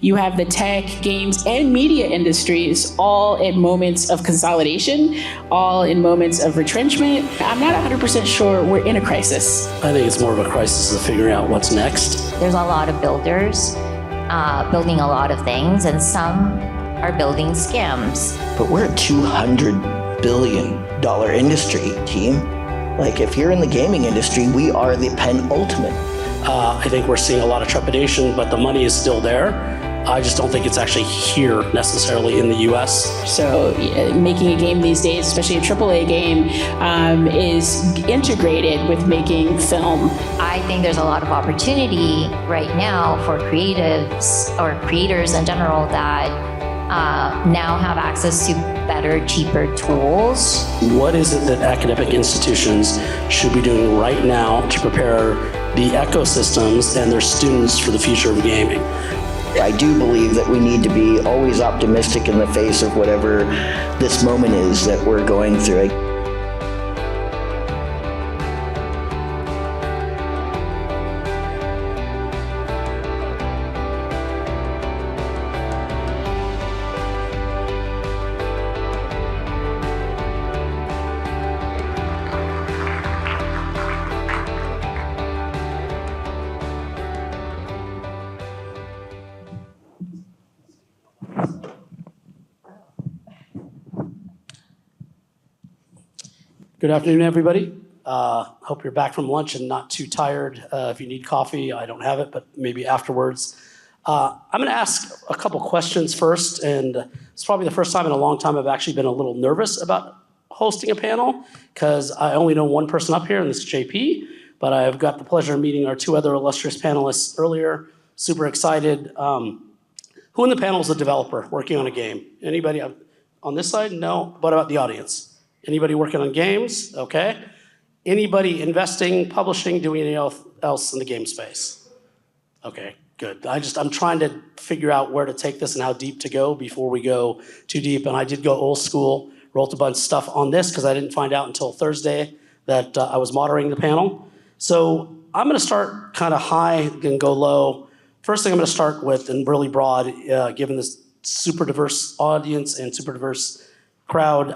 You have the tech, games, and media industries all at moments of consolidation, all in moments of retrenchment. I'm not 100% sure we're in a crisis. I think it's more of a crisis of figuring out what's next. There's a lot of builders building a lot of things, and some are building scams. But we're a $200 billion industry, team. Like, if you're in the gaming industry, we are the penultimate. I think we're seeing a lot of trepidation, but the money is still there. I just don't think it's actually here necessarily in the US. So making a game these days, especially a AAA game, is integrated with making film. I think there's a lot of opportunity right now for creatives or creators in general that now have access to better, cheaper tools. What is it that academic institutions should be doing right now to prepare the ecosystems and their students for the future of gaming? I do believe that we need to be always optimistic in the face of whatever this moment is that we're going through. Good afternoon, everybody. Hope you're back from lunch and not too tired. If you need coffee, I don't have it, but maybe afterwards. I'm going to ask a couple questions first, and it's probably the first time in a long time I've actually been a little nervous about hosting a panel, because I only know one person up here, and this is JP, but I've got the pleasure of meeting our two other illustrious panelists earlier. Super excited. Who in the panel is a developer working on a game? Anybody on this side? No? What about the audience? Anybody working on games? Okay. Anybody investing, publishing, doing anything else in the game space? Okay, good. I'm trying to figure out where to take this and how deep to go before we go too deep. And I did go old school, wrote a bunch of stuff on this because I didn't find out until Thursday that I was moderating the panel. So I'm going to start kind of high and go low. First thing I'm going to start with, and really broad, given this super diverse audience and super diverse crowd.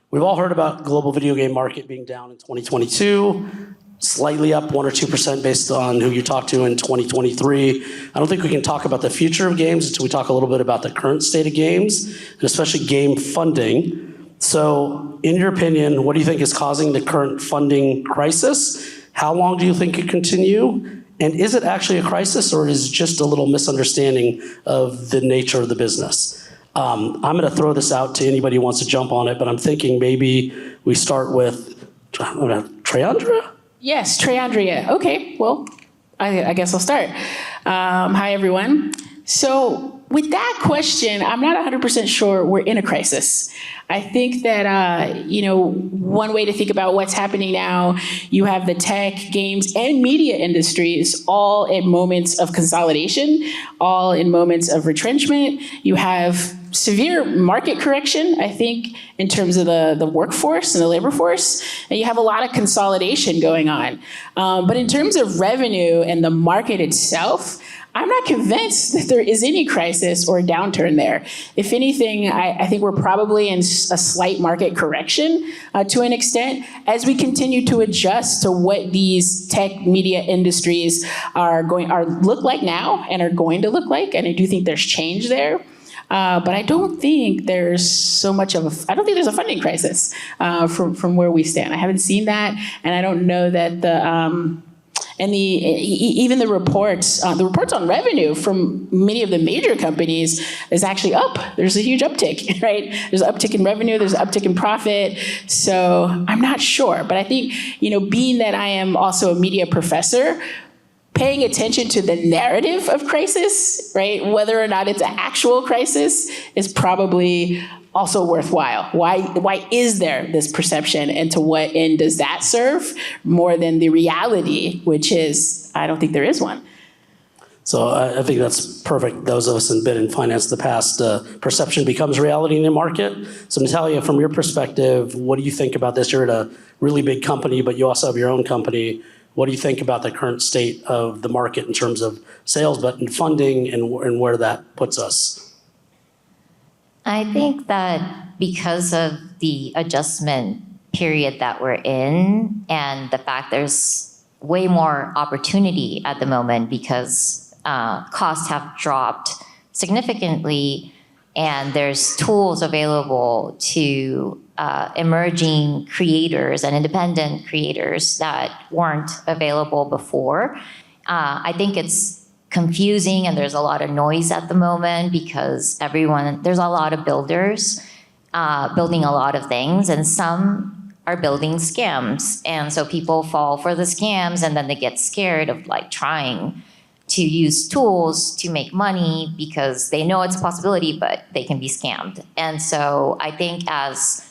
We've all heard about global video game market being down in 2022, slightly up 1 or 2% based on who you talk to in 2023. I don't think we can talk about the future of games until we talk a little bit about the current state of games, and especially game funding. So in your opinion, what do you think is causing the current funding crisis? How long do you think it continue? And is it actually a crisis, or is it just a little misunderstanding of the nature of the business? I'm going to throw this out to anybody who wants to jump on it, but I'm thinking maybe we start with Treyandra? Yes, Treyandria. Okay, well, I guess I'll start. Hi, everyone. So with that question, I'm not 100% sure we're in a crisis. I think that, one way to think about what's happening now, you have the tech, games, and media industries all at moments of consolidation, all in moments of retrenchment. You have severe market correction, I think, in terms of the workforce and the labor force, and you have a lot of consolidation going on. But in terms of revenue and the market itself, I'm not convinced that there is any crisis or downturn there. If anything, I think we're probably in a slight market correction to an extent as we continue to adjust to what these tech media industries look like now and are going to look like. And I do think there's change there. But I don't think there's so much of I don't think there's a funding crisis from where we stand. I haven't seen that, and I don't know that even the reports on revenue from many of the major companies is actually up. There's a huge uptick, right? There's an uptick in revenue, there's an uptick in profit. So I'm not sure, but I think, being that I am also a media professor, paying attention to the narrative of crisis, right? Whether or not it's an actual crisis is probably also worthwhile. Why is there this perception, and to what end does that serve more than the reality, which is, I don't think there is one. So I think that's perfect. Those of us who've been in finance in the past, perception becomes reality in the market. So Natalia, from your perspective, what do you think about this? You're at a really big company, but you also have your own company. What do you think about the current state of the market in terms of sales, but in funding and where that puts us? I think that because of the adjustment period that we're in and the fact there's way more opportunity at the moment because costs have dropped significantly and there's tools available to emerging creators and independent creators that weren't available before. I think it's confusing and there's a lot of noise at the moment because there's a lot of builders building a lot of things and some are building scams. And so people fall for the scams and then they get scared of like trying to use tools to make money because they know it's a possibility, but they can be scammed. And so I think as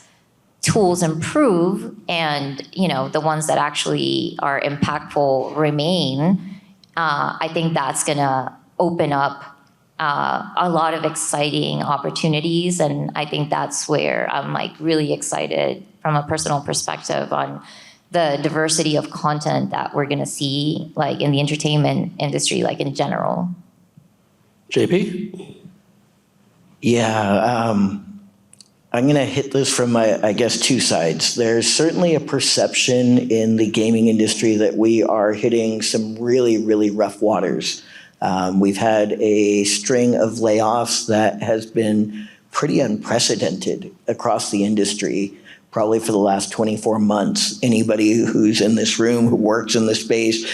tools improve and the ones that actually are impactful remain, I think that's gonna open up a lot of exciting opportunities. And I think that's where I'm like really excited from a personal perspective on the diversity of content that we're gonna see like in the entertainment industry, like in general. JP? Yeah, I'm going to hit this from I guess, two sides. There's certainly a perception in the gaming industry that we are hitting some really, really rough waters. We've had a string of layoffs that has been pretty unprecedented across the industry, probably for the last 24 months. Anybody who's in this room, who works in this space,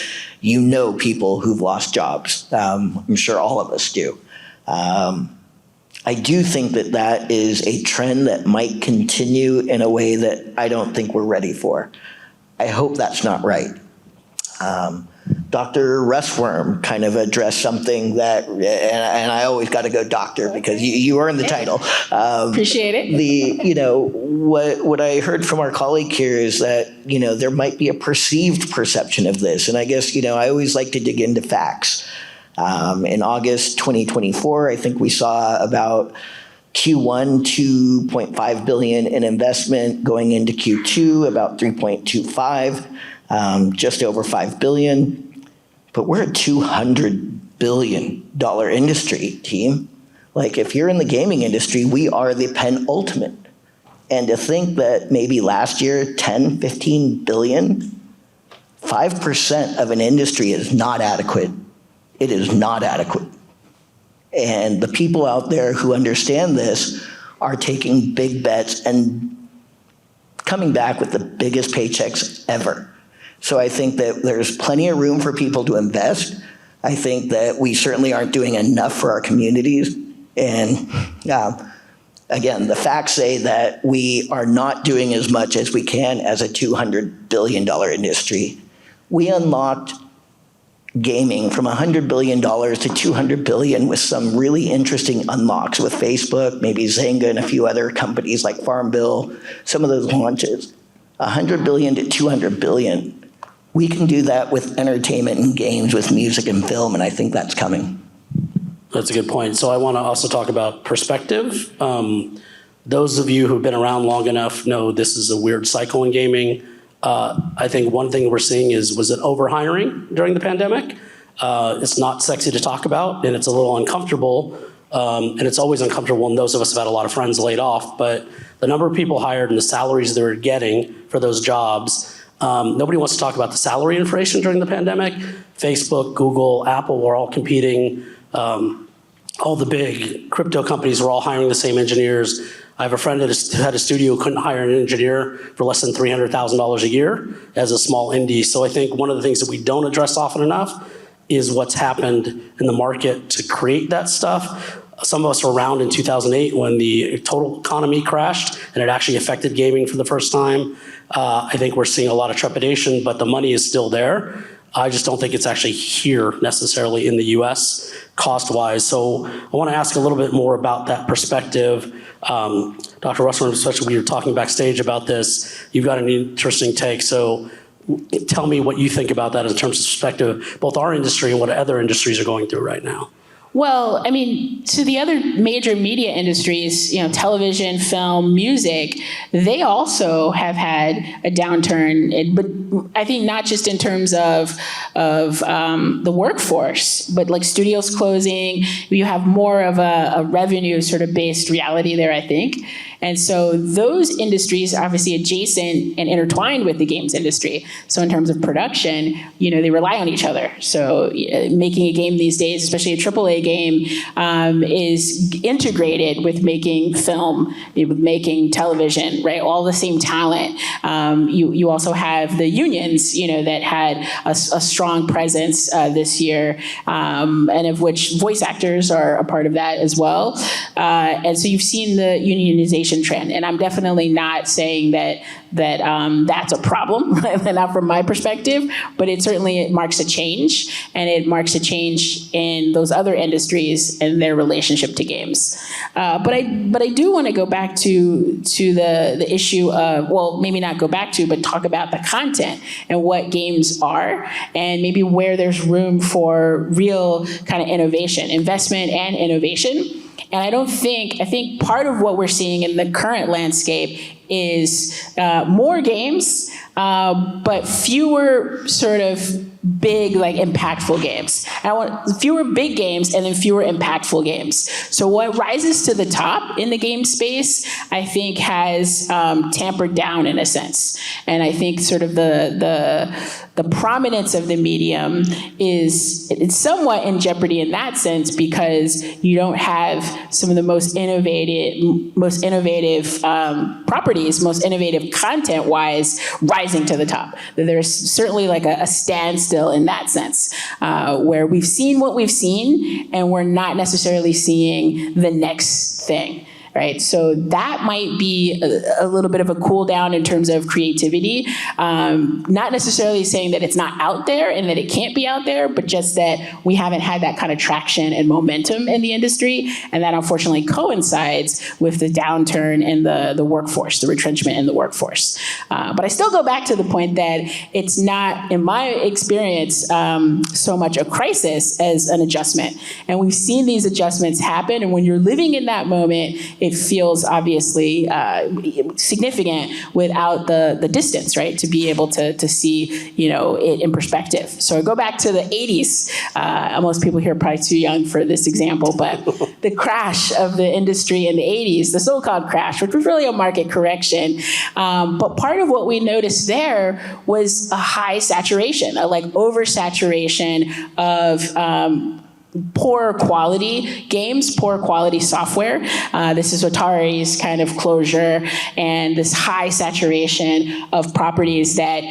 people who've lost jobs. I'm sure all of us do. I do think that is a trend that might continue in a way that I don't think we're ready for. I hope that's not right. Dr. Russworm kind of addressed something that, and I always got to go doctor because you earned the title. Appreciate it. What I heard from our colleague here is that, there might be a perceived perception of this. And I guess, I always like to dig into facts. In August 2024, I think we saw about Q1, 2.5 billion in investment, going into Q2, about 3.25, just over 5 billion. But we're a $200 billion industry, team. Like, if you're in the gaming industry, we are the penultimate. And to think that maybe last year, 10, 15 billion, 5% of an industry is not adequate. It is not adequate. And the people out there who understand this are taking big bets and coming back with the biggest paychecks ever. So I think that there's plenty of room for people to invest. I think that we certainly aren't doing enough for our communities. And again, the facts say that we are not doing as much as we can as a $200 billion industry. We unlocked gaming from $100 billion to $200 billion with some really interesting unlocks with Facebook, maybe Zynga and a few other companies like Farmville, some of those launches. $100 billion to $200 billion. We can do that with entertainment and games, with music and film, and I think that's coming. That's a good point. So I want to also talk about perspective. Those of you who've been around long enough know this is a weird cycle in gaming. I think one thing we're seeing was it overhiring during the pandemic? It's not sexy to talk about, and it's a little uncomfortable, and it's always uncomfortable, and those of us have had a lot of friends laid off, but the number of people hired and the salaries they were getting for those jobs, nobody wants to talk about the salary inflation during the pandemic. Facebook, Google, Apple were all competing. All the big crypto companies were all hiring the same engineers. I have a friend that had a studio who couldn't hire an engineer for less than $300,000 a year as a small indie. So I think one of the things that we don't address often enough is what's happened in the market to create that stuff. Some of us were around in 2008 when the total economy crashed and it actually affected gaming for the first time. I think we're seeing a lot of trepidation, but the money is still there. I just don't think it's actually here necessarily in the US cost-wise. So I want to ask a little bit more about that perspective. Dr. Russell, especially when you're talking backstage about this, you've got an interesting take. So tell me what you think about that in terms of perspective, both our industry and what other industries are going through right now. Well, I mean, to the other major media industries, television, film, music, they also have had a downturn. But I think not just in terms of the workforce, but like studios closing, you have more of a revenue sort of based reality there, I think. And so those industries are obviously adjacent and intertwined with the games industry. So in terms of production, they rely on each other. So making a game these days, especially a AAA game, is integrated with making film, with making television, right? All the same talent. You also have the unions, that had a strong presence this year, and of which voice actors are a part of that as well. And so you've seen the unionization trend, and I'm definitely not saying that that's a problem, not from my perspective, but it marks a change, and it marks a change in those other industries and their relationship to games. But I do want to go back to the issue of, well, maybe not go back to, but talk about the content and what games are, and maybe where there's room for real kind of innovation, investment and innovation. And I think part of what we're seeing in the current landscape is more games, but fewer sort of big, like impactful games. And I want fewer big games and then fewer impactful games. So what rises to the top in the game space, I think, has tampered down in a sense. And I think sort of the prominence of the medium it's somewhat in jeopardy in that sense, because you don't have some of the most innovative properties, most innovative content-wise rising to the top. There's certainly like a standstill in that sense, where we've seen what we've seen, and we're not necessarily seeing the next thing. Right, so that might be a little bit of a cool down in terms of creativity. Not necessarily saying that it's not out there and that it can't be out there, but just that we haven't had that kind of traction and momentum in the industry, and that unfortunately coincides with the downturn in the workforce, the retrenchment in the workforce. But I still go back to the point that it's not, in my experience, so much a crisis as an adjustment. And we've seen these adjustments happen, and when you're living in that moment, it feels obviously significant without the distance, right? To be able to see, it in perspective. So I go back to the 80s. Most people here are probably too young for this example, but the crash of the industry in the 80s, the so-called crash, which was really a market correction. But part of what we noticed there was a high saturation, a oversaturation of poor quality games, poor quality software. This is Atari's kind of closure, and this high saturation of properties that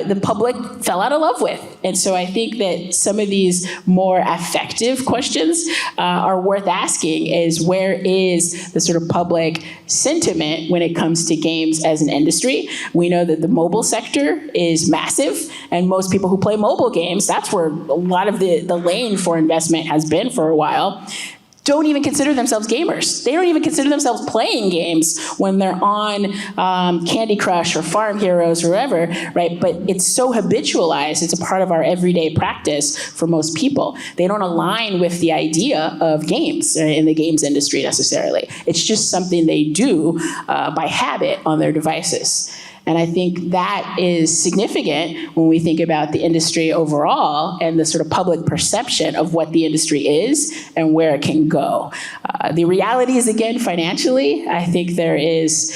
the public fell out of love with. And so I think that some of these more affective questions are worth asking, is where is the sort of public sentiment when it comes to games as an industry? We know that the mobile sector is massive, and most people who play mobile games, that's where a lot of the lane for investment has been for a while, don't even consider themselves gamers. They don't even consider themselves playing games when they're on Candy Crush or Farm Heroes or wherever, right? But it's so habitualized, it's a part of our everyday practice for most people. They don't align with the idea of games in the games industry necessarily. It's just something they do by habit on their devices. And I think that is significant when we think about the industry overall and the sort of public perception of what the industry is and where it can go. The reality is, again, financially, I think there is,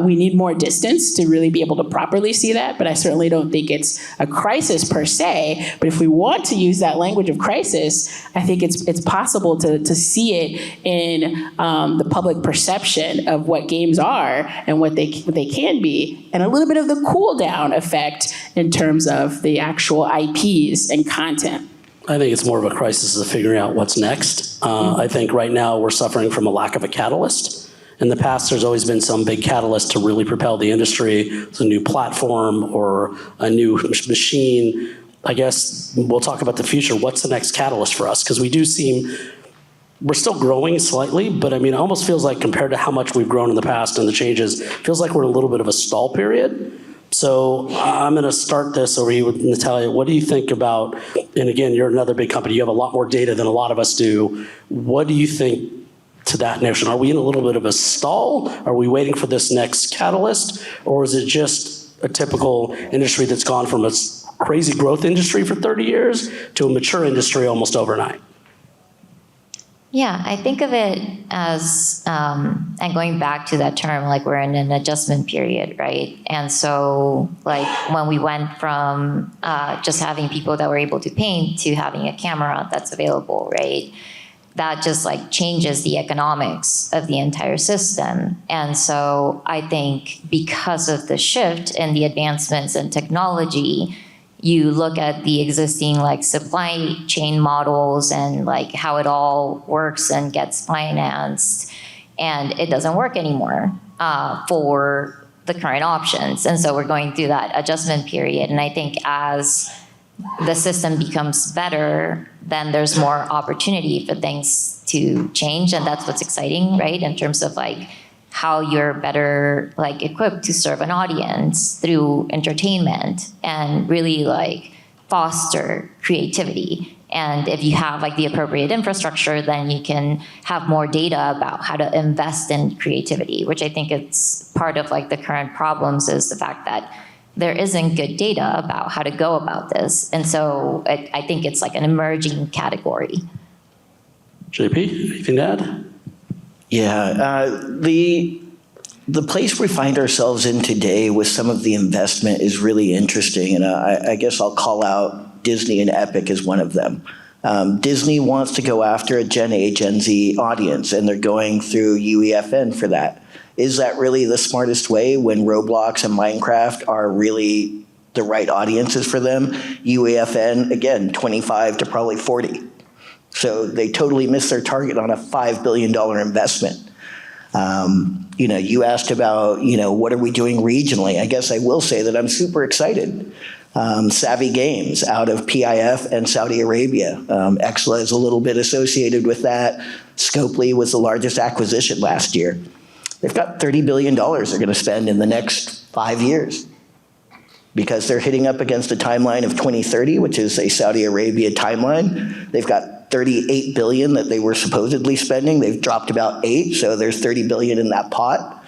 we need more distance to really be able to properly see that, but I certainly don't think it's a crisis per se. But if we want to use that language of crisis, I think it's possible to see it in the public perception of what games are and what they can be, and a little bit of the cool down effect in terms of the actual IPs and content. I think it's more of a crisis of figuring out what's next. I think right now we're suffering from a lack of a catalyst. In the past, there's always been some big catalyst to really propel the industry. It's a new platform or a new machine. I guess we'll talk about the future. What's the next catalyst for us? Because we're still growing slightly, but I mean, it almost feels like compared to how much we've grown in the past and the changes, it feels like we're in a little bit of a stall period. So I'm going to start this over here with Natalia. What do you think about, and again, you're another big company, you have a lot more data than a lot of us do. What do you think to that notion? Are we in a little bit of a stall? Are we waiting for this next catalyst? Or is it just a typical industry that's gone from a crazy growth industry for 30 years to a mature industry almost overnight? Yeah, I think of it as, and going back to that term, like we're in an adjustment period, right? And so like when we went from just having people that were able to paint to having a camera that's available, right? That just like changes the economics of the entire system. And so I think because of the shift and the advancements in technology, you look at the existing like supply chain models and like how it all works and gets financed, and it doesn't work anymore for the current options. And so we're going through that adjustment period. And I think as the system becomes better, then there's more opportunity for things to change. And that's what's exciting, right? In terms of like how you're better like equipped to serve an audience through entertainment and really like foster creativity. And if you have like the appropriate infrastructure, then you can have more data about how to invest in creativity, which I think it's part of like the current problems is the fact that there isn't good data about how to go about this. And so I think it's like an emerging category. JP, anything to add? Yeah, the place we find ourselves in today with some of the investment is really interesting, and I guess I'll call out Disney and Epic as one of them. Disney wants to go after a Gen A, Gen Z audience, and they're going through UEFN for that. Is that really the smartest way when Roblox and Minecraft are really the right audiences for them? UEFN, again, 25 to probably 40. So they totally missed their target on a $5 billion investment. You asked about, what are we doing regionally? I guess I will say that I'm super excited. Savvy Games out of PIF and Saudi Arabia. Exla is a little bit associated with that. Scopely was the largest acquisition last year. They've got $30 billion they're going to spend in the next 5 years because they're hitting up against a timeline of 2030, which is a Saudi Arabia timeline. They've got $38 billion that they were supposedly spending. They've dropped about 8, so there's $30 billion in that pot.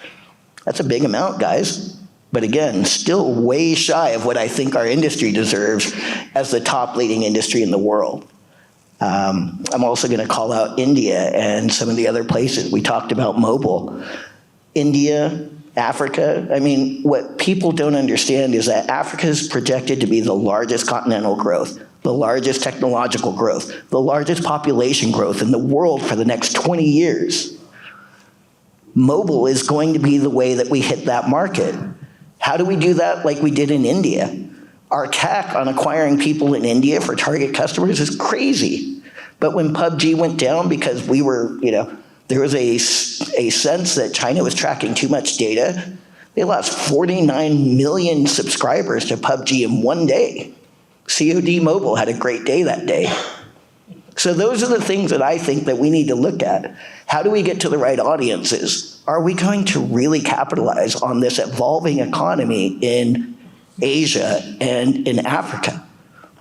That's a big amount, guys. But again, still way shy of what I think our industry deserves as the top leading industry in the world. I'm also going to call out India and some of the other places. We talked about mobile. India, Africa, what people don't understand is that Africa is projected to be the largest continental growth, the largest technological growth, the largest population growth in the world for the next 20 years. Mobile is going to be the way that we hit that market. How do we do that like we did in India? Our CAC on acquiring people in India for target customers is crazy. But when PUBG went down because we were, there was a sense that China was tracking too much data, they lost 49 million subscribers to PUBG in one day. COD Mobile had a great day that day. So those are the things that I think that we need to look at. How do we get to the right audiences? Are we going to really capitalize on this evolving economy in Asia and in Africa?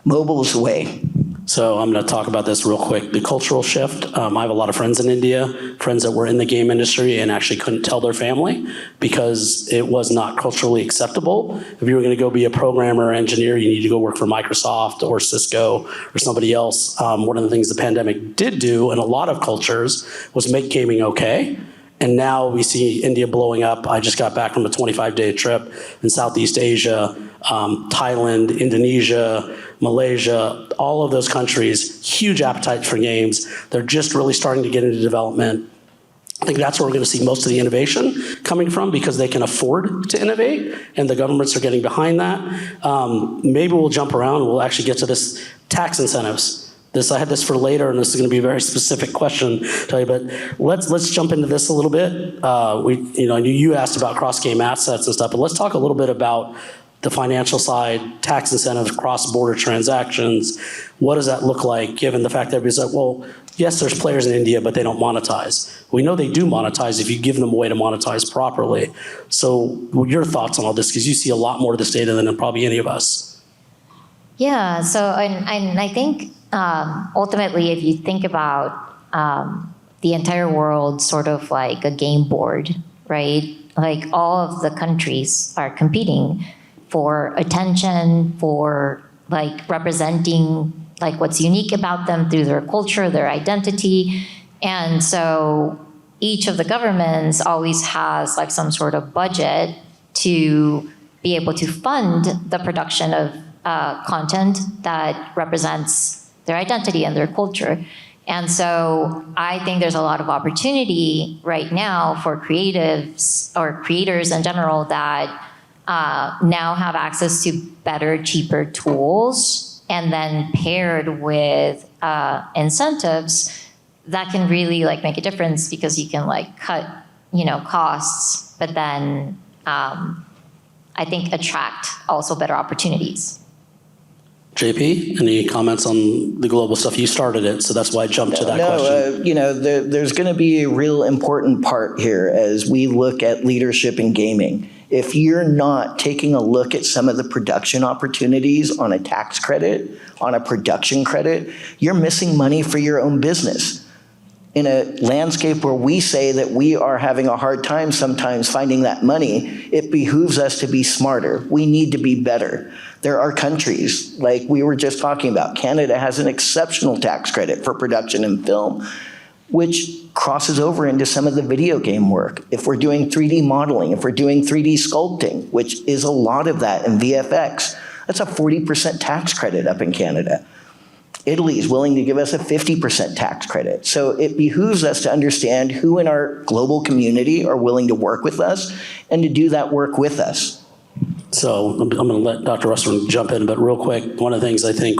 Mobile is the way. So I'm going to talk about this real quick. The cultural shift. I have a lot of friends in India, friends that were in the game industry and actually couldn't tell their family because it was not culturally acceptable. If you were going to go be a programmer or engineer, you need to go work for Microsoft or Cisco or somebody else. One of the things the pandemic did do in a lot of cultures was make gaming okay. And now we see India blowing up. I just got back from a 25-day trip in Southeast Asia, Thailand, Indonesia, Malaysia, all of those countries, huge appetite for games. They're just really starting to get into development. I think that's where we're going to see most of the innovation coming from because they can afford to innovate and the governments are getting behind that. Maybe we'll jump around and we'll actually get to this tax incentives. I had this for later, and this is going to be a very specific question, but let's jump into this a little bit. You asked about cross-game assets and stuff, but let's talk a little bit about the financial side, tax incentives, cross-border transactions. What does that look like, given the fact that everybody's like, well, yes, there's players in India, but they don't monetize. We know they do monetize if you give them a way to monetize properly. So your thoughts on all this, because you see a lot more of this data than probably any of us. Yeah, so and I think ultimately, if you think about the entire world sort of like a game board, right? Like all of the countries are competing for attention, for like representing like what's unique about them through their culture, their identity. And so each of the governments always has like some sort of budget to be able to fund the production of content that represents their identity and their culture. And so I think there's a lot of opportunity right now for creatives or creators in general that now have access to better, cheaper tools, and then paired with incentives that can really like make a difference, because you can like cut, costs, but then I think attract also better opportunities. JP, any comments on the global stuff? You started it, so that's why I jumped to that question. There's going to be a real important part here as we look at leadership in gaming. If you're not taking a look at some of the production opportunities on a tax credit, on a production credit, you're missing money for your own business. In a landscape where we say that we are having a hard time sometimes finding that money, it behooves us to be smarter. We need to be better. There are countries, like we were just talking about, Canada has an exceptional tax credit for production and film, which crosses over into some of the video game work. If we're doing 3D modeling, if we're doing 3D sculpting, which is a lot of that in VFX, that's a 40% tax credit up in Canada. Italy is willing to give us a 50% tax credit. So it behooves us to understand who in our global community are willing to work with us and to do that work with us. So I'm going to let Dr. Russell jump in, but real quick, one of the things I think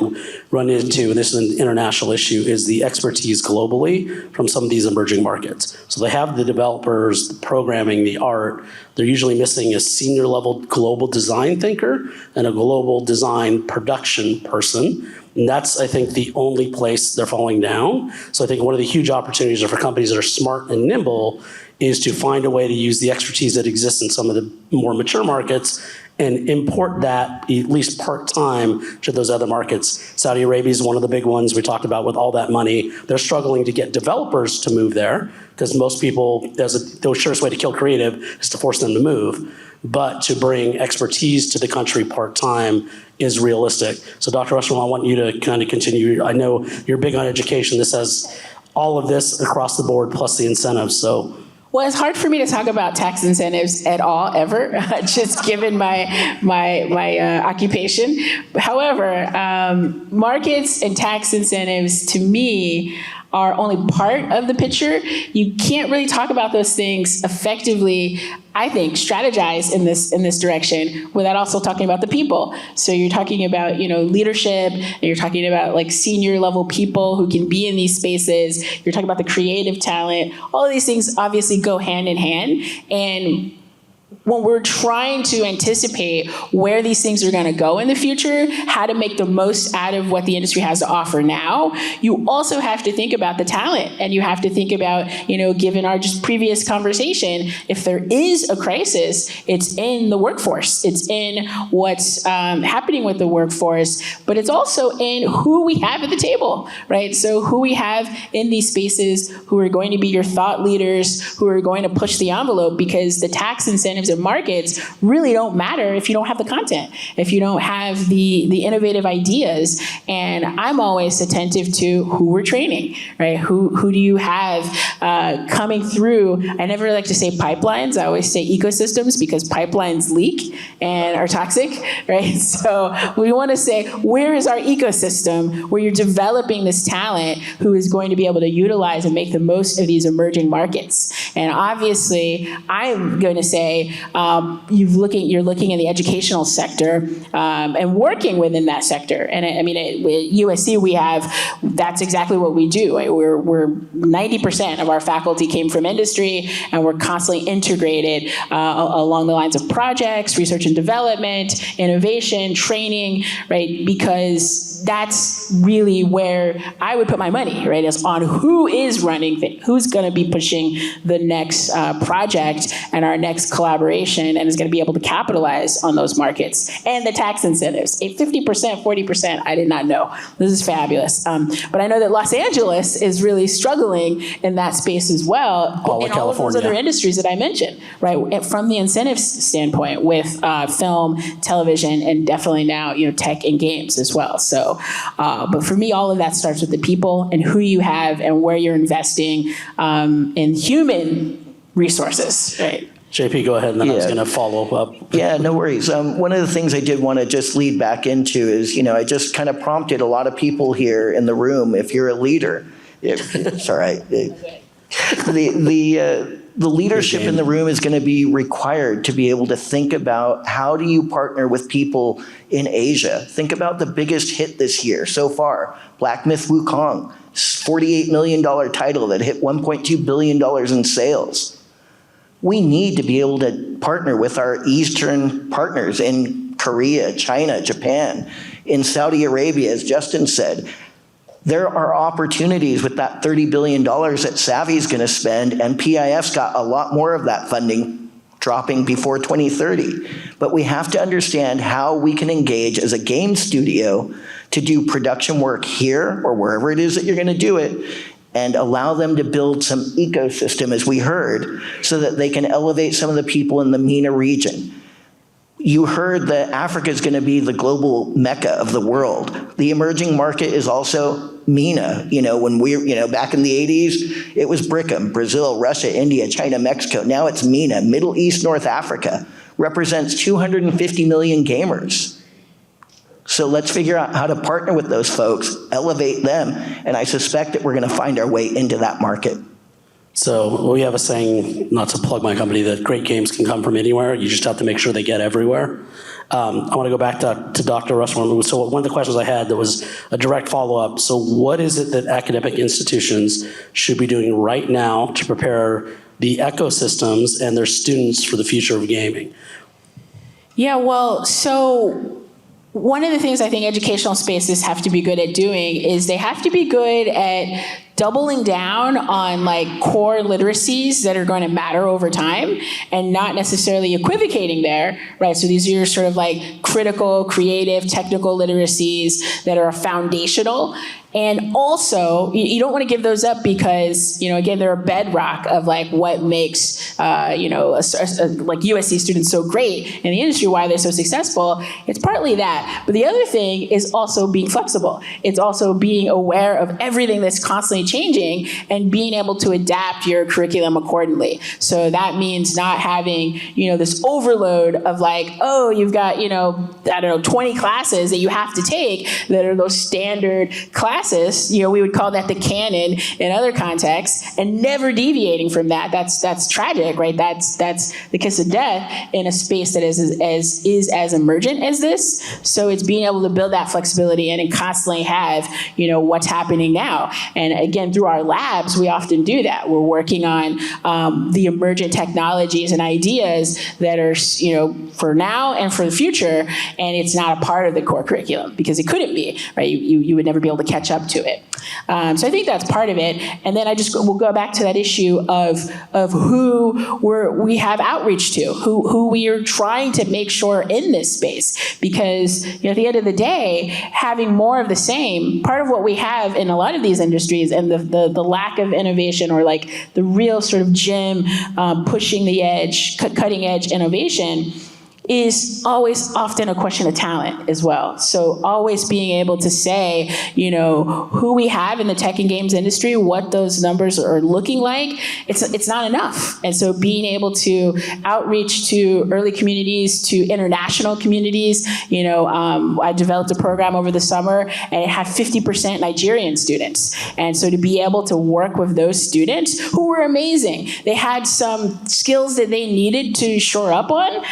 run into, and this is an international issue, is the expertise globally from some of these emerging markets. So they have the developers, the programming, the art. They're usually missing a senior level global design thinker and a global design production person. And that's, I think, the only place they're falling down. So I think one of the huge opportunities are for companies that are smart and nimble is to find a way to use the expertise that exists in some of the more mature markets and import that at least part-time to those other markets. Saudi Arabia is one of the big ones we talked about with all that money. They're struggling to get developers to move there because most people, the surest way to kill creative is to force them to move. But to bring expertise to the country part-time is realistic. So Dr. Russell, I want you to kind of continue. I know you're big on education. This has all of this across the board plus the incentives. So. Well, it's hard for me to talk about tax incentives at all, ever, just given my occupation. However, markets and tax incentives, to me, are only part of the picture. You can't really talk about those things effectively, I think, strategize in this direction without also talking about the people. So you're talking about, leadership, and you're talking about like senior level people who can be in these spaces. You're talking about the creative talent. All of these things obviously go hand in hand. And when we're trying to anticipate where these things are going to go in the future, how to make the most out of what the industry has to offer now, you also have to think about the talent, and you have to think about, given our just previous conversation, if there is a crisis, it's in the workforce, it's in what's happening with the workforce, but it's also in who we have at the table, right? So who we have in these spaces who are going to be your thought leaders, who are going to push the envelope, because the tax incentives and markets really don't matter if you don't have the content, if you don't have the innovative ideas. And I'm always attentive to who we're training, right? Who do you have coming through? I never like to say pipelines. I always say ecosystems, because pipelines leak and are toxic, right? So we want to say, where is our ecosystem where you're developing this talent who is going to be able to utilize and make the most of these emerging markets? And obviously, I'm going to say, you're looking in the educational sector and working within that sector. And I mean, at USC, that's exactly what we do. We're 90% of our faculty came from industry, and we're constantly integrated along the lines of projects, research and development, innovation, training, right? Because that's really where I would put my money, right? Is on who is running, who's going to be pushing the next project and our next collaboration, and is going to be able to capitalize on those markets and the tax incentives. A 50%, 40%, I did not know. This is fabulous. But I know that Los Angeles is really struggling in that space as well. All in all of those other industries that I mentioned, right? From the incentives standpoint, with film, television, and definitely now, tech and games as well. So, but for me, all of that starts with the people and who you have and where you're investing in human resources, right? JP, go ahead, and then I was going to follow up. Yeah, no worries. One of the things I did want to just lead back into is, I just kind of prompted a lot of people here in the room, if you're a leader, it's all right. The leadership in the room is going to be required to be able to think about how do you partner with people in Asia. Think about the biggest hit this year so far, Black Myth Wukong, $48 million title that hit $1.2 billion in sales. We need to be able to partner with our Eastern partners in Korea, China, Japan, in Saudi Arabia, as Justin said. There are opportunities with that $30 billion that Savvy's going to spend, and PIF's got a lot more of that funding dropping before 2030. But we have to understand how we can engage as a game studio to do production work here or wherever it is that you're going to do it, and allow them to build some ecosystem, as we heard, so that they can elevate some of the people in the MENA region. You heard that Africa is going to be the global mecca of the world. The emerging market is also MENA. When back in the 80s, it was BRICM, Brazil, Russia, India, China, Mexico. Now it's MENA, Middle East, North Africa, represents 250 million gamers. So let's figure out how to partner with those folks, elevate them, and I suspect that we're going to find our way into that market. So we have a saying, not to plug my company, that great games can come from anywhere. You just have to make sure they get everywhere. I want to go back to Dr. Rushmore. So one of the questions I had that was a direct follow-up. So what is it that academic institutions should be doing right now to prepare the ecosystems and their students for the future of gaming? Yeah, well, so one of the things I think educational spaces have to be good at doing is they have to be good at doubling down on core literacies that are going to matter over time and not necessarily equivocating there, right? So these are your sort of critical, creative, technical literacies that are foundational. And also, you don't want to give those up because, again, they're a bedrock of what makes, USC students so great in the industry, why they're so successful. It's partly that. But the other thing is also being flexible. It's also being aware of everything that's constantly changing and being able to adapt your curriculum accordingly. So that means not having, this overload of you've got, 20 classes that you have to take that are those standard classes. We would call that the canon in other contexts, and never deviating from that. That's tragic, right? That's the kiss of death in a space that is as emergent as this. So it's being able to build that flexibility and constantly have, what's happening now. And again, through our labs, we often do that. We're working on the emergent technologies and ideas that are, for now and for the future, and it's not a part of the core curriculum because it couldn't be, right? You would never be able to catch up to it. So I think that's part of it. And then we'll go back to that issue of who we have outreach to, who we are trying to make sure in this space. Because at the end of the day, having more of the same, part of what we have in a lot of these industries and the lack of innovation or the real sort of gym pushing the edge, cutting edge innovation is always often a question of talent as well. So always being able to say, who we have in the tech and games industry, what those numbers are looking like, it's not enough. And so being able to outreach to early communities, to international communities, I developed a program over the summer and it had 50% Nigerian students. And so to be able to work with those students who were amazing, they had some skills that they needed to shore up on,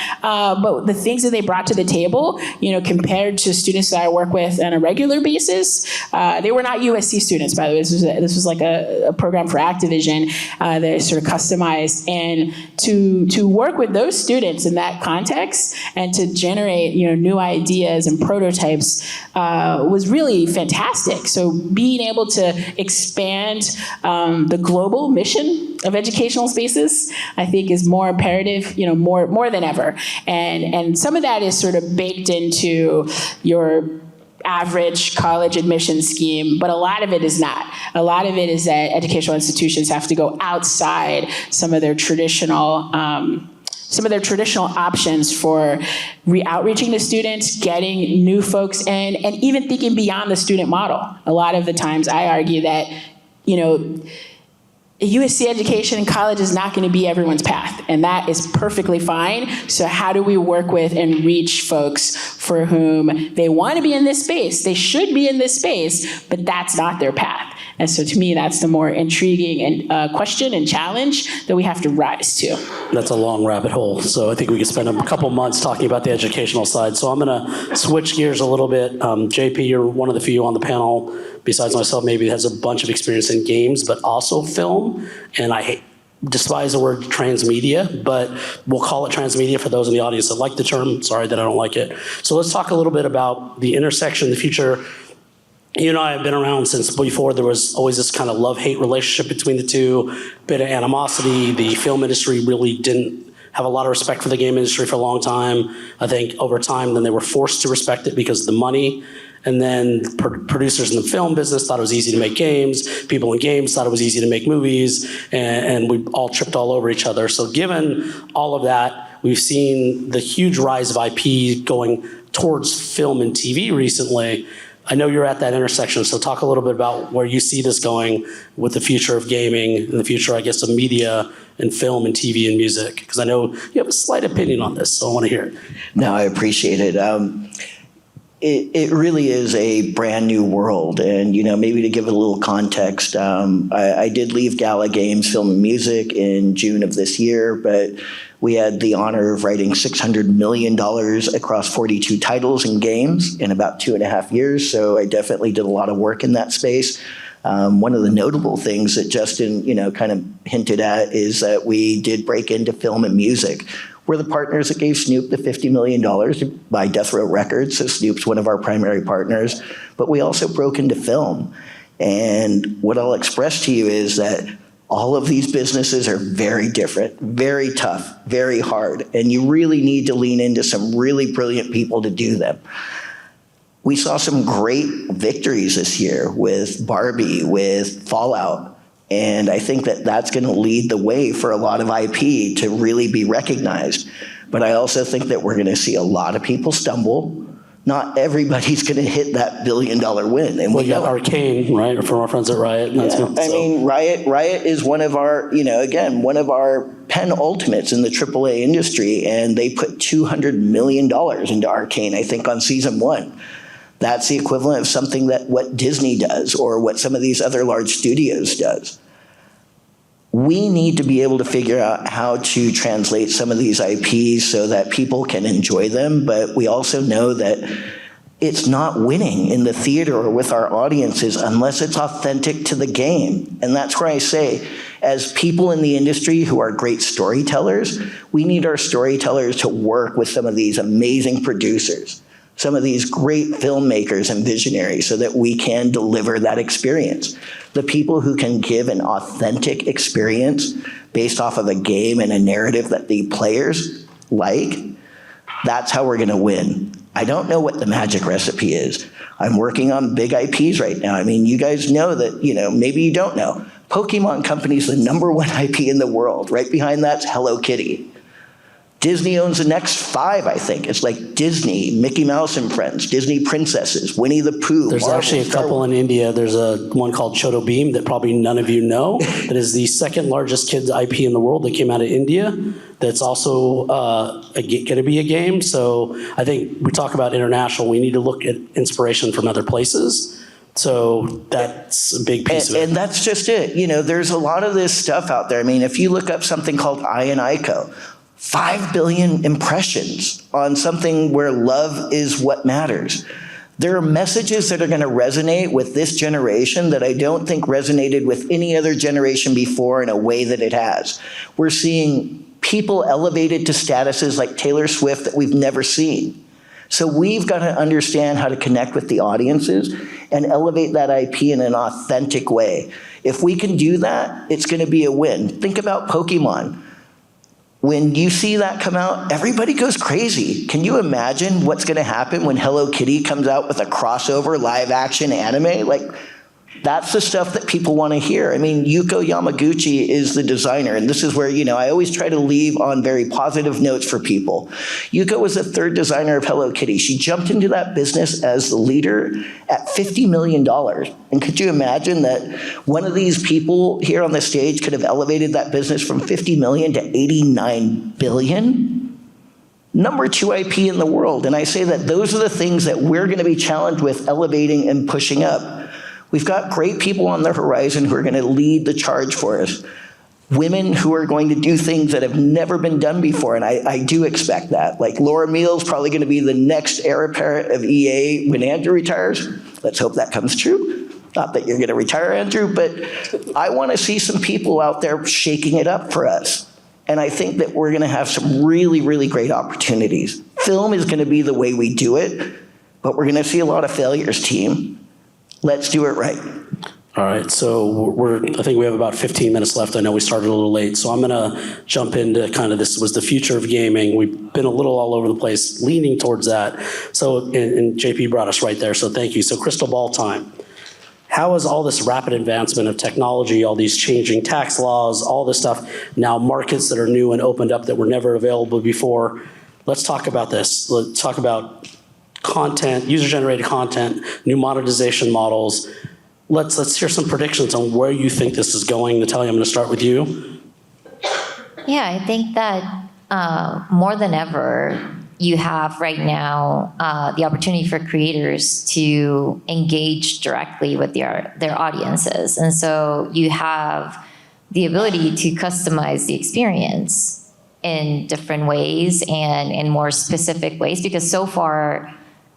but the things that they brought to the table, compared to students that I work with on a regular basis, they were not USC students, by the way. This was like a program for Activision that sort of customized. And to work with those students in that context and to generate, new ideas and prototypes was really fantastic. So being able to expand the global mission of educational spaces, I think, is more imperative, more than ever. And some of that is sort of baked into your average college admission scheme, but a lot of it is not. A lot of it is that educational institutions have to go outside some of their traditional options for outreaching to students, getting new folks in, and even thinking beyond the student model. A lot of the times I argue that, USC education in college is not going to be everyone's path, and that is perfectly fine. So how do we work with and reach folks for whom they want to be in this space, they should be in this space, but that's not their path? And so to me, that's the more intriguing and question and challenge that we have to rise to. That's a long rabbit hole. So I think we could spend a couple months talking about the educational side. So I'm going to switch gears a little bit. JP, you're one of the few on the panel, besides myself, maybe has a bunch of experience in games, but also film. And I despise the word transmedia, but we'll call it transmedia for those in the audience that like the term. Sorry that I don't like it. So let's talk a little bit about the intersection, the future. You and I have been around since before there was always this kind of love-hate relationship between the two, bit of animosity. The film industry really didn't have a lot of respect for the game industry for a long time. I think over time, then they were forced to respect it because of the money. And then producers in the film business thought it was easy to make games. People in games thought it was easy to make movies. And we all tripped all over each other. So given all of that, we've seen the huge rise of IP going towards film and TV recently. I know you're at that intersection, so talk a little bit about where you see this going with the future of gaming and the future, I guess, of media and film and TV and music, because I know you have a slight opinion on this, so I want to hear it. No, I appreciate it. It really is a brand new world, and maybe to give it a little context, I did leave Gala Games Film and Music in June of this year, but we had the honor of writing $600 million across 42 titles and games in about 2.5 years, so I definitely did a lot of work in that space. One of the notable things that Justin, kind of hinted at is that we did break into film and music. We're the partners that gave Snoop the $50 million to buy Death Row Records, so Snoop's one of our primary partners, but we also broke into film. And what I'll express to you is that all of these businesses are very different, very tough, very hard, and you really need to lean into some really brilliant people to do them. We saw some great victories this year with Barbie, with Fallout, and I think that that's going to lead the way for a lot of IP to really be recognized. But I also think that we're going to see a lot of people stumble. Not everybody's going to hit that $1 billion win. And we got Arcane, right, from our friends at Riot. Riot is one of our, one of our penultimates in the AAA industry, and they put $200 million into Arcane, I think, on season 1. That's the equivalent of something that what Disney does or what some of these other large studios does. We need to be able to figure out how to translate some of these IPs so that people can enjoy them, but we also know that it's not winning in the theater or with our audiences unless it's authentic to the game. And that's where I say, as people in the industry who are great storytellers, we need our storytellers to work with some of these amazing producers, some of these great filmmakers and visionaries so that we can deliver that experience. The people who can give an authentic experience based off of a game and a narrative that the players like, that's how we're gonna win. I don't know what the magic recipe is. I'm working on big IPs right now. I mean, you guys know that, maybe you don't know. Pokemon Company's the #1 IP in the world. Right behind that's Hello Kitty. Disney owns the next 5, I think. It's like Disney, Mickey Mouse and Friends, Disney Princesses, Winnie the Pooh. There's Marvel, actually a Star couple Wars. in India. There's one called Choto Beam that probably none of you know. That is the second largest kids IP in the world that came out of India. That's also going to be a game. So I think we talk about international. We need to look at inspiration from other places. So that's a big piece of it. And that's just it. You know, there's a lot of this stuff out there. I mean, if you look up something called I and Ico, 5 billion impressions on something where love is what matters. There are messages that are going to resonate with this generation that I don't think resonated with any other generation before in a way that it has. We're seeing people elevated to statuses like Taylor Swift that we've never seen. So we've got to understand how to connect with the audiences and elevate that IP in an authentic way. If we can do that, it's going to be a win. Think about Pokemon. When you see that come out, everybody goes crazy. Can you imagine what's going to happen when Hello Kitty comes out with a crossover live action anime? Like, that's the stuff that people want to hear. I mean, Yuko Yamaguchi is the designer, and this is where, you know, I always try to leave on very positive notes for people. Yuko was the 3rd designer of Hello Kitty. She jumped into that business as the leader at $50 million. And could you imagine that one of these people here on the stage could have elevated that business from 50 million to 89 billion? Number 2 IP in the world. And I say that those are the things that we're going to be challenged with elevating and pushing up. We've got great people on the horizon who are going to lead the charge for us. Women who are going to do things that have never been done before, and I do expect that. Like Laura Meals probably going to be the next heir apparent of EA when Andrew retires. Let's hope that comes true. Not that you're going to retire, Andrew, but I want to see some people out there shaking it up for us. And I think that we're going to have some really, really great opportunities. Film is going to be the way we do it, but we're going to see a lot of failures, team. Let's do it right. All right, so I think we have about 15 minutes left. I know we started a little late, so I'm gonna jump into kind of this was the future of gaming. We've been a little all over the place, leaning towards that. So, and JP brought us right there, so thank you. So crystal ball time. How is all this rapid advancement of technology, all these changing tax laws, all this stuff, now markets that are new and opened up that were never available before? Let's talk about this. Let's talk about content, user-generated content, new monetization models. Let's hear some predictions on where you think this is going. Natalia, I'm going to start with you. Yeah, I think that more than ever, you have right now the opportunity for creators to engage directly with their audiences. And so you have the ability to customize the experience in different ways and in more specific ways, because so far,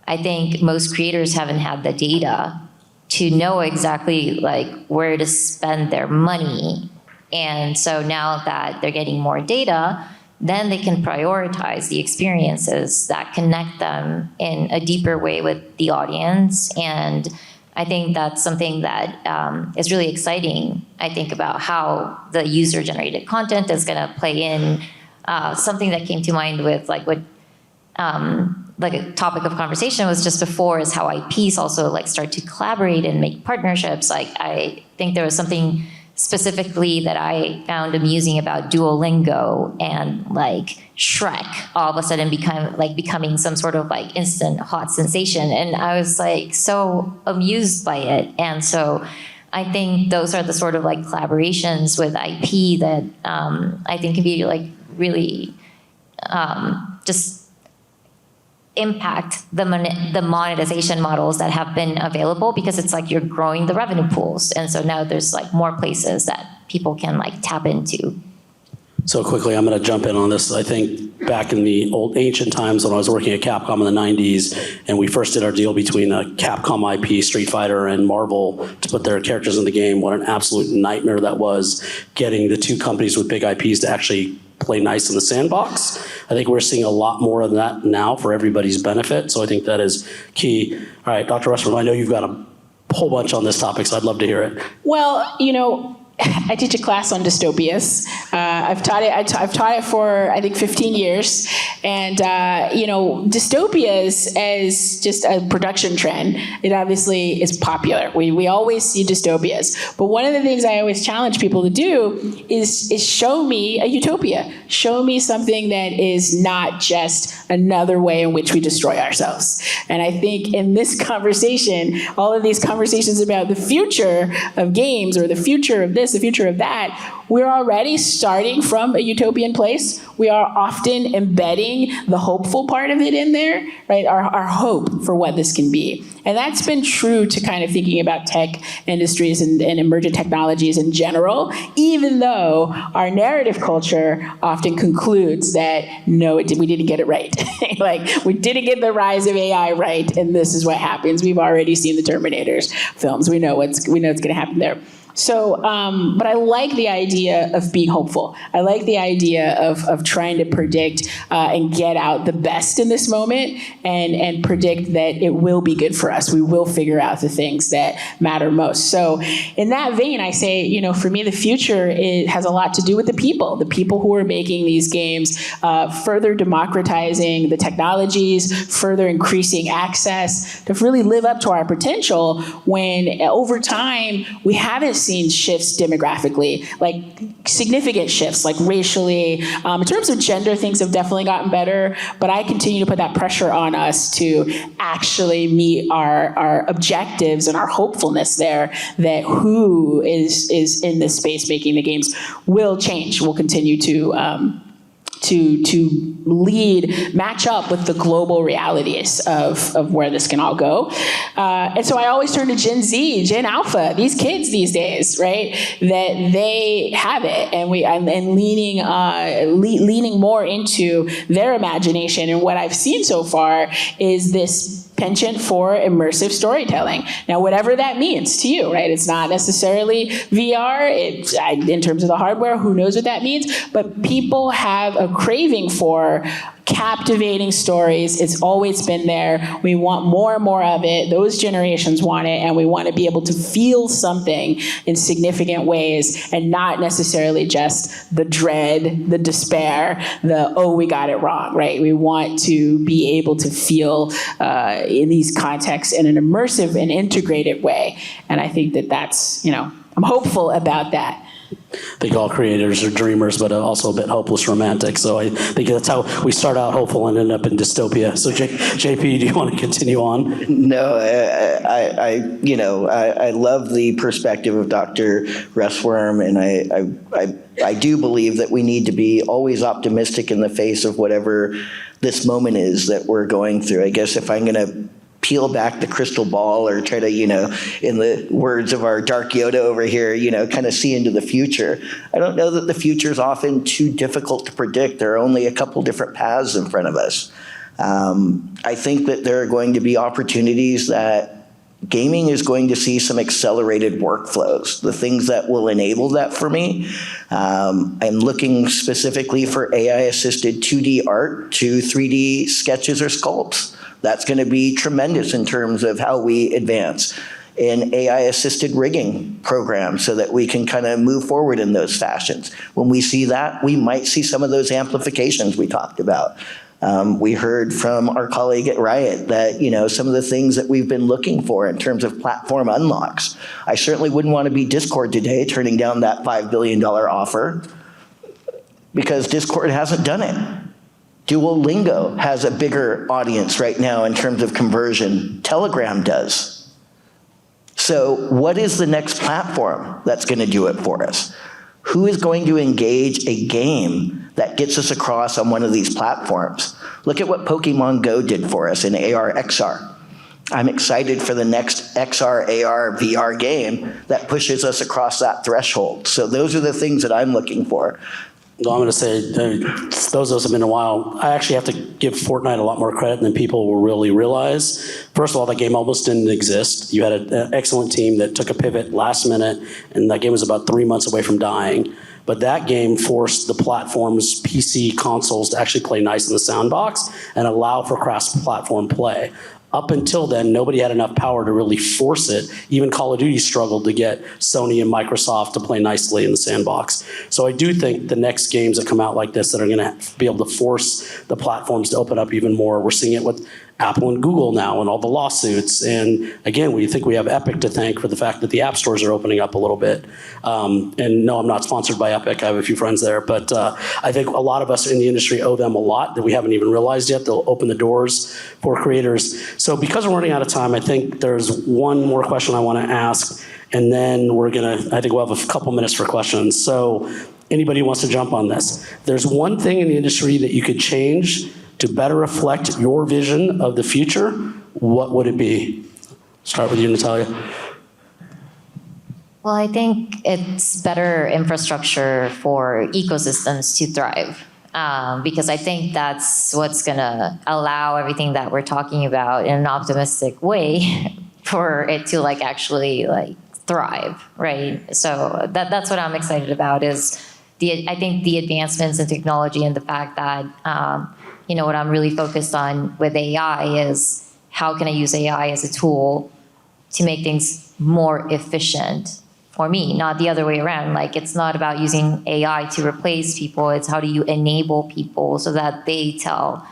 I think most creators haven't had the data to know exactly like where to spend their money. And so now that they're getting more data, then they can prioritize the experiences that connect them in a deeper way with the audience. And I think that's something that is really exciting, I think, about how the user-generated content is going to play in. Something that came to mind with like what like a topic of conversation was just before is how IPs also like start to collaborate and make partnerships. Like I think there was something specifically that I found amusing about Duolingo and like Shrek all of a sudden becoming some sort of like instant hot sensation. And I was like so amused by it. And so I think those are the sort of like collaborations with IP that I think can be like really just impact the monetization models that have been available, because it's like you're growing the revenue pools. And so now there's like more places that people can like tap into. So quickly, I'm going to jump in on this. I think back in the old ancient times when I was working at Capcom in the 90s, and we first did our deal between a Capcom IP, Street Fighter, and Marvel to put their characters in the game, what an absolute nightmare that was, getting the two companies with big IPs to actually play nice in the sandbox. I think we're seeing a lot more of that now for everybody's benefit. So I think that is key. All right, Dr. Rushman, I know you've got a whole bunch on this topic, so I'd love to hear it. Well, you know, I teach a class on dystopias. I've taught it for, I think, 15 years. And, dystopias as just a production trend, it obviously is popular. We always see dystopias. But one of the things I always challenge people to do is show me a utopia. Show me something that is not just another way in which we destroy ourselves. And I think in this conversation, all of these conversations about the future of games or the future of this, the future of that, we're already starting from a utopian place. We are often embedding the hopeful part of it in there, right? Our hope for what this can be. And that's been true to kind of thinking about tech industries and emergent technologies in general, even though our narrative culture often concludes that, no, we didn't get it right. Like, we didn't get the rise of AI right, and this is what happens. We've already seen the Terminators films. We know what's going to happen there. So, but I like the idea of being hopeful. I like the idea of trying to predict and get out the best in this moment and predict that it will be good for us. We will figure out the things that matter most. So in that vein, I say, for me, the future has a lot to do with the people who are making these games, further democratizing the technologies, further increasing access to really live up to our potential when over time we haven't seen shifts demographically, like significant shifts, like racially. In terms of gender, things have definitely gotten better, but I continue to put that pressure on us to actually meet our objectives and our hopefulness there, that who is in this space making the games will change, will continue to match up with the global realities of where this can all go. And so I always turn to Gen Z, Gen Alpha, these kids these days, right? That they have it, and leaning more into their imagination. And what I've seen so far is this penchant for immersive storytelling. Now, whatever that means to you, right? It's not necessarily VR. In terms of the hardware, who knows what that means? But people have a craving for captivating stories. It's always been there. We want more and more of it. Those generations want it, and we want to be able to feel something in significant ways and not necessarily just the dread, the despair, we got it wrong, right? We want to be able to feel in these contexts in an immersive and integrated way. And I think that's, I'm hopeful about that. I think all creators are dreamers, but also a bit hopeless romantic. So I think that's how we start out hopeful and end up in dystopia. So JP, do you want to continue on? No, I love the perspective of Dr. Ressworm, and I do believe that we need to be always optimistic in the face of whatever this moment is that we're going through. I guess if I'm going to peel back the crystal ball or try to, in the words of our Dark Yoda over here, kind of see into the future. I don't know that the future is often too difficult to predict. There are only a couple different paths in front of us. I think that there are going to be opportunities that gaming is going to see some accelerated workflows, the things that will enable that for me. I'm looking specifically for AI-assisted 2D art to 3D sketches or sculpts. That's going to be tremendous in terms of how we advance in AI-assisted rigging programs so that we can kind of move forward in those fashions. When we see that, we might see some of those amplifications we talked about. We heard from our colleague at Riot that, some of the things that we've been looking for in terms of platform unlocks. I certainly wouldn't want to be Discord today turning down that $5 billion offer because Discord hasn't done it. Duolingo has a bigger audience right now in terms of conversion. Telegram does. So what is the next platform that's going to do it for us? Who is going to engage a game that gets us across on one of these platforms? Look at what Pokemon Go did for us in AR, XR. I'm excited for the next XR, AR, VR game that pushes us across that threshold. So those are the things that I'm looking for. Well, I'm going to say, those of us have been a while, I actually have to give Fortnite a lot more credit than people will really realize. First of all, that game almost didn't exist. You had an excellent team that took a pivot last minute, and that game was about 3 months away from dying. But that game forced the platforms, PC, consoles, to actually play nice in the sandbox and allow for cross-platform play. Up until then, nobody had enough power to really force it. Even Call of Duty struggled to get Sony and Microsoft to play nicely in the sandbox. So I do think the next games that come out like this that are going to be able to force the platforms to open up even more. We're seeing it with Apple and Google now and all the lawsuits. And again, we think we have Epic to thank for the fact that the app stores are opening up a little bit. And no, I'm not sponsored by Epic. I have a few friends there. But I think a lot of us in the industry owe them a lot that we haven't even realized yet. They'll open the doors for creators. So because we're running out of time, I think there's one more question I want to ask. And then I think we'll have a couple minutes for questions. So anybody who wants to jump on this. There's one thing in the industry that you could change to better reflect your vision of the future, what would it be? Start with you, Natalia. Well, I think it's better infrastructure for ecosystems to thrive. Because I think that's what's going to allow everything that we're talking about in an optimistic way for it to actually thrive, right? So that's what I'm excited about is I think the advancements in technology and the fact that what I'm really focused on with AI is how can I use AI as a tool to make things more efficient for me, not the other way around. It's not about using AI to replace people. It's how do you enable people so that they tell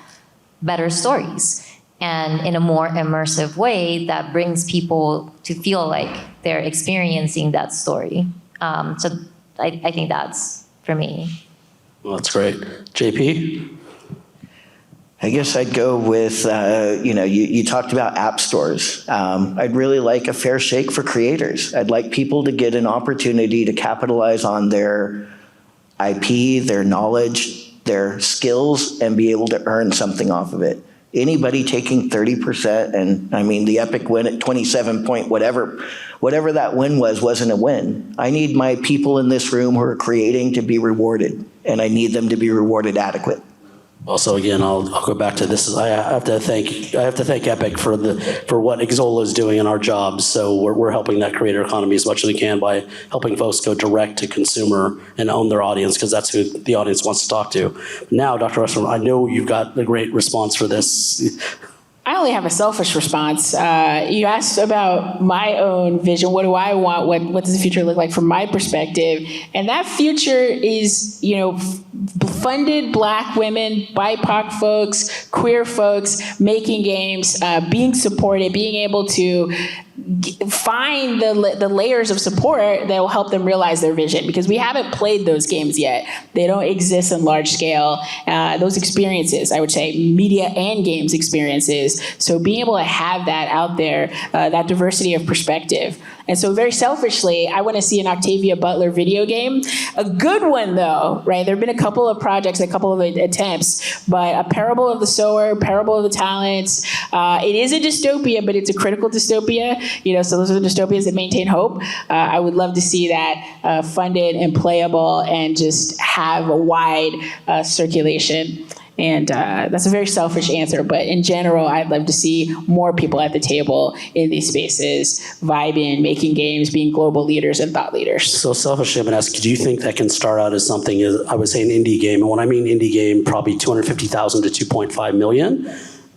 better stories and in a more immersive way that brings people to feel like they're experiencing that story. So I think that's for me. Well, that's great. JP? I guess I'd go with, you talked about app stores. I'd really like a fair shake for creators. I'd like people to get an opportunity to capitalize on their IP, their knowledge, their skills, and be able to earn something off of it. Anybody taking 30%, and I mean, the Epic win at 27 point, whatever that win wasn't a win. I need my people in this room who are creating to be rewarded, and I need them to be rewarded adequate. Also, again, I'll go back to this. I have to thank Epic for what Exola is doing in our jobs. So we're helping that creator economy as much as we can by helping folks go direct to consumer and own their audience, because that's who the audience wants to talk to. Now, Dr. Russell, I know you've got a great response for this. I only have a selfish response. You asked about my own vision. What do I want? What does the future look like from my perspective? And that future is, funded Black women, BIPOC folks, queer folks making games, being supported, being able to find the layers of support that will help them realize their vision, because we haven't played those games yet. They don't exist in large scale. Those experiences, I would say, media and games experiences. So being able to have that out there, that diversity of perspective. And so very selfishly, I want to see an Octavia Butler video game. A good one, though, right? There have been a couple of projects, a couple of attempts, but a Parable of the Sower, Parable of the Talents. It is a dystopia, but it's a critical dystopia. So those are the dystopias that maintain hope. I would love to see that funded and playable and just have a wide circulation. And that's a very selfish answer, but in general, I'd love to see more people at the table in these spaces, vibing, making games, being global leaders and thought leaders. So selfishly, I'm going to ask, do you think that can start out as something, I would say an indie game, and when I mean indie game, probably 250,000 to 2.5 million?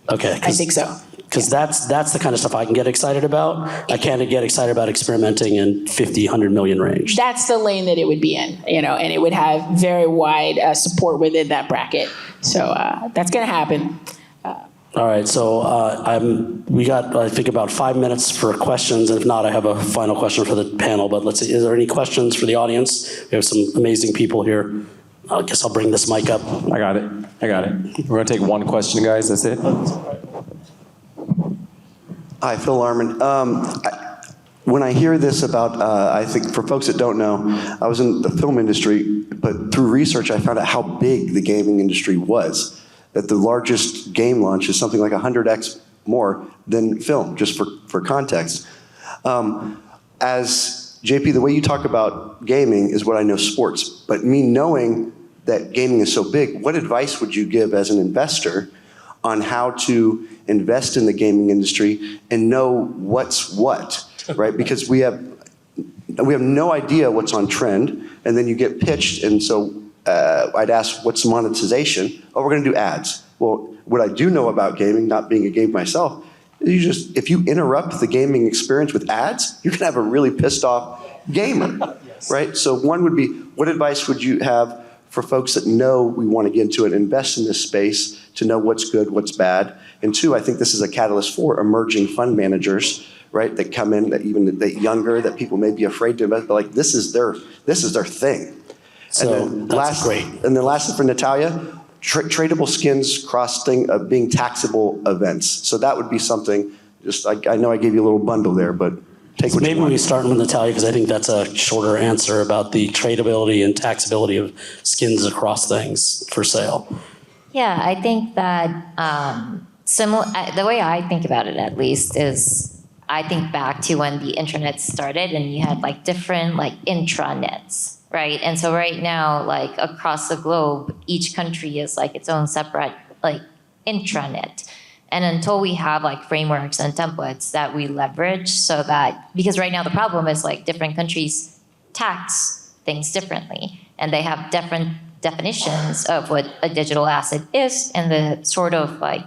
Okay. I think so. Because that's the kind of stuff I can get excited about. I can't get excited about experimenting in 50, 100 million range. That's the lane that it would be in, and it would have very wide support within that bracket. So that's going to happen. All right, so we got, I think, about 5 minutes for questions. And if not, I have a final question for the panel. But let's see, is there any questions for the audience? We have some amazing people here. I guess I'll bring this mic up. I got it. We're going to take one question, guys. That's it. Hi, Phil Arman. When I hear this about, I think for folks that don't know, I was in the film industry, but through research I found out how big the gaming industry was. That the largest game launch is something like 100x more than film, just for context. As JP, the way you talk about gaming is what I know sports, but me knowing that gaming is so big, what advice would you give as an investor on how to invest in the gaming industry and know what's what, right? Because we have no idea what's on trend, and then you get pitched, and so I'd ask, what's monetization? Oh, we're gonna do ads. Well, what I do know about gaming, not being a game myself, if you interrupt the gaming experience with ads, you're gonna have a really pissed off gamer, right? So one would be, what advice would you have for folks that know we want to get into it, invest in this space, to know what's good, what's bad? And two, I think this is a catalyst for emerging fund managers, right? That come in, that even that younger, that people may be afraid to invest, but like this is their thing. So that's great. And then lastly for Natalia, tradable skins being taxable events. So that would be something, I know I gave you a little bundle there, but take what you Maybe want. we start with Natalia, because I think that's a shorter answer about the tradability and taxability of skins across things for sale. Yeah, I think that the way I think about it, at least, is I think back to when the internet started and you had like different like intranets, right? And so right now, like across the globe, each country is like its own separate like intranet. And until we have like frameworks and templates that we leverage, so that, because right now the problem is like different countries tax things differently, and they have different definitions of what a digital asset is and the sort of like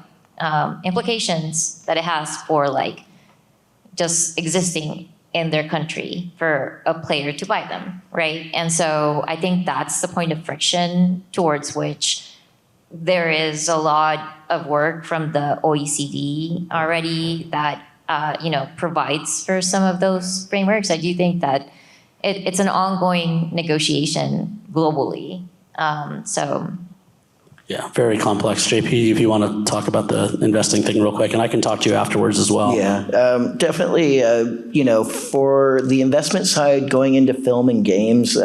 implications that it has for like just existing in their country for a player to buy them, right? And so I think that's the point of friction towards which there is a lot of work from the OECD already that provides for some of those frameworks. I do think that it's an ongoing negotiation globally. Yeah, very complex. JP, if you want to talk about the investing thing real quick, and I can talk to you afterwards as well. Yeah, definitely, for the investment side going into film and games,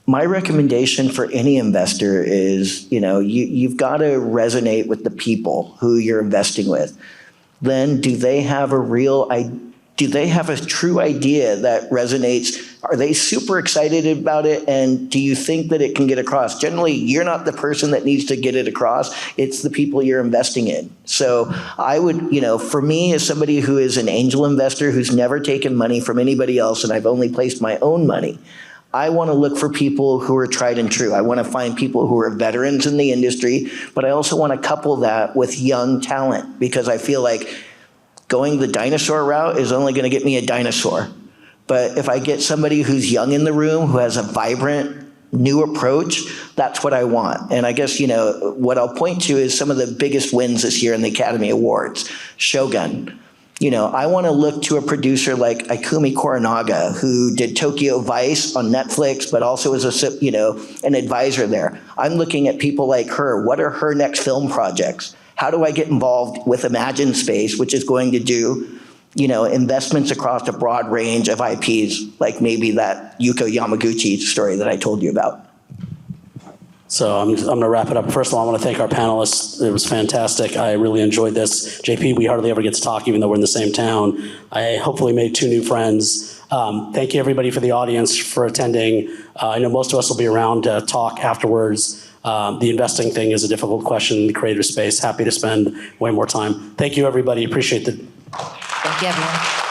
my recommendation for any investor is, you've got to resonate with the people who you're investing with. Then do they have a true idea that resonates? Are they super excited about it? And do you think that it can get across? Generally, you're not the person that needs to get it across. It's the people you're investing in. So I would, for me, as somebody who is an angel investor who's never taken money from anybody else, and I've only placed my own money, I want to look for people who are tried and true. I want to find people who are veterans in the industry, but I also want to couple that with young talent, because I feel like going the dinosaur route is only going to get me a dinosaur. But if I get somebody who's young in the room, who has a vibrant, new approach, that's what I want. And I guess, what I'll point to is some of the biggest wins this year in the Academy Awards. Shogun. I want to look to a producer like Ikumi Korinaga, who did Tokyo Vice on Netflix, but also was an advisor there. I'm looking at people like her. What are her next film projects? How do I get involved with Imagine Space, which is going to do, investments across a broad range of IPs, like maybe that Yuko Yamaguchi story that I told you about. So I'm going to wrap it up. First of all, I want to thank our panelists. It was fantastic. I really enjoyed this. JP, we hardly ever get to talk, even though we're in the same town. I hopefully made 2 new friends. Thank you, everybody, for the audience, for attending. I know most of us will be around to talk afterwards. The investing thing is a difficult question in the creative space. Happy to spend way more time. Thank you, everybody. Appreciate the... Thank you, everyone.